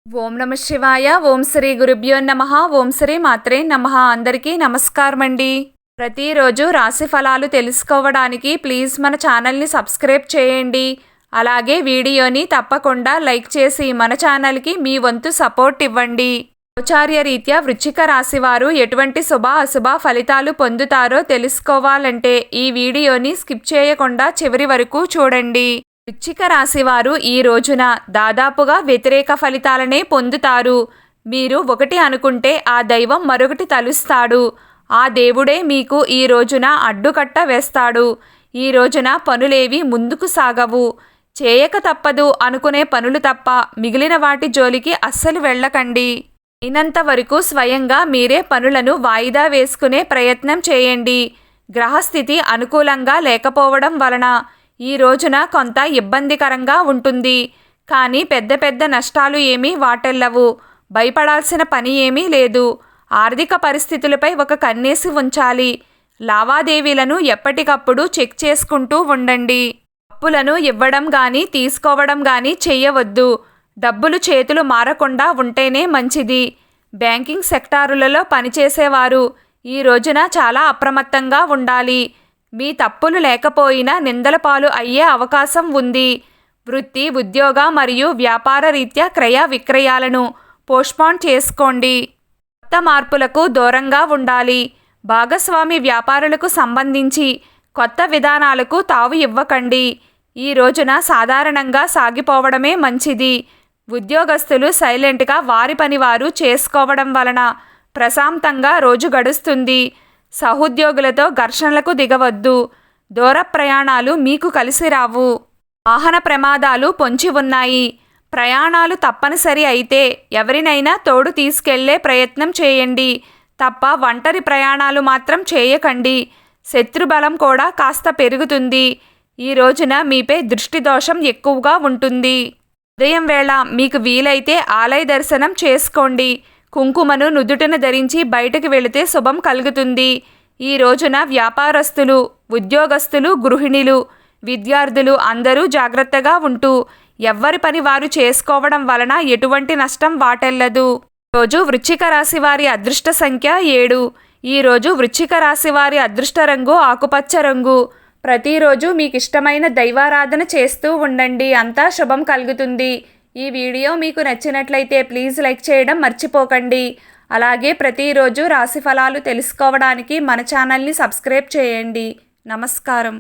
ఓం నమ శివాయ. ఓం శ్రీ గురుభ్యో నమః. ఓం శ్రీ మాత్రే నమః. అందరికీ నమస్కారం అండి. ప్రతిరోజు రాశి ఫలాలు తెలుసుకోవడానికి ప్లీజ్ మన ఛానల్ని సబ్స్క్రైబ్ చేయండి. అలాగే వీడియోని తప్పకుండా లైక్ చేసి మన ఛానల్కి మీ వంతు సపోర్ట్ ఇవ్వండి. గోచార్య రీత్యా వృశ్చిక రాశి వారు ఎటువంటి శుభ అశుభ ఫలితాలు పొందుతారో తెలుసుకోవాలంటే ఈ వీడియోని స్కిప్ చేయకుండా చివరి వరకు చూడండి. వృశ్చిక రాశి వారు ఈ రోజున దాదాపుగా వ్యతిరేక ఫలితాలనే పొందుతారు. మీరు ఒకటి అనుకుంటే ఆ దైవం మరొకటి తలుస్తాడు. ఆ దేవుడే మీకు ఈ రోజున అడ్డుకట్ట వేస్తాడు. ఈ రోజున పనులేవి ముందుకు సాగవు. చేయక తప్పదు అనుకునే పనులు తప్ప మిగిలిన వాటి జోలికి అస్సలు వెళ్ళకండి. అయినంత వరకు స్వయంగా మీరే పనులను వాయిదా వేసుకునే ప్రయత్నం చేయండి. గ్రహస్థితి అనుకూలంగా లేకపోవడం వలన ఈ రోజున కొంత ఇబ్బందికరంగా ఉంటుంది. కానీ పెద్ద పెద్ద నష్టాలు ఏమీ వాటెల్లవు. భయపడాల్సిన పని ఏమీ లేదు. ఆర్థిక పరిస్థితులపై ఒక కన్నేసి ఉంచాలి. లావాదేవీలను ఎప్పటికప్పుడు చెక్ చేసుకుంటూ ఉండండి. అప్పులను ఇవ్వడం కానీ తీసుకోవడం కానీ చెయ్యవద్దు. డబ్బులు చేతులు మారకుండా ఉంటేనే మంచిది. బ్యాంకింగ్ సెక్టారులలో పనిచేసేవారు ఈ రోజున చాలా అప్రమత్తంగా ఉండాలి. మీ తప్పులు లేకపోయినా నిందల పాలు అయ్యే అవకాశం ఉంది. వృత్తి, ఉద్యోగ మరియు వ్యాపార రీత్యా క్రయ విక్రయాలను పోస్ట్పోన్ చేసుకోండి. కొత్త మార్పులకు దూరంగా ఉండాలి. భాగస్వామి వ్యాపారులకు సంబంధించి కొత్త విధానాలకు తావు ఇవ్వకండి. ఈ రోజున సాధారణంగా సాగిపోవడమే మంచిది. ఉద్యోగస్తులు సైలెంట్గా వారి పని వారు చేసుకోవడం వలన ప్రశాంతంగా రోజు గడుస్తుంది. సహోద్యోగులతో ఘర్షణలకు దిగవద్దు. దూర ప్రయాణాలు మీకు కలిసి రావు. వాహన ప్రమాదాలు పొంచి ఉన్నాయి. ప్రయాణాలు తప్పనిసరి అయితే ఎవరినైనా తోడు తీసుకెళ్లే ప్రయత్నం చేయండి తప్ప ఒంటరి ప్రయాణాలు మాత్రం చేయకండి. శత్రుబలం కూడా కాస్త పెరుగుతుంది. ఈ రోజున మీపై దృష్టి దోషం ఎక్కువగా ఉంటుంది. ఉదయం వేళ మీకు వీలైతే ఆలయ దర్శనం చేసుకోండి. కుంకుమను నుదుటిన ధరించి బయటకు వెళితే శుభం కలుగుతుంది. ఈ రోజున వ్యాపారస్తులు, ఉద్యోగస్తులు, గృహిణులు, విద్యార్థులు అందరూ జాగ్రత్తగా ఉంటూ ఎవ్వరి పని వారు చేసుకోవడం వలన ఎటువంటి నష్టం వాటెల్లదు. రోజు వృశ్చిక రాశి వారి అదృష్ట సంఖ్య 7. ఈరోజు వృశ్చిక రాశి వారి అదృష్ట రంగు ఆకుపచ్చ రంగు. ప్రతిరోజు మీకు ఇష్టమైన దైవారాధన చేస్తూ ఉండండి. అంతా శుభం కలుగుతుంది. ఈ వీడియో మీకు నచ్చినట్లయితే ప్లీజ్ లైక్ చేయడం మర్చిపోకండి. అలాగే ప్రతిరోజు రాశి ఫలాలు తెలుసుకోవడానికి మన ఛానల్ని సబ్స్క్రైబ్ చేయండి. నమస్కారం.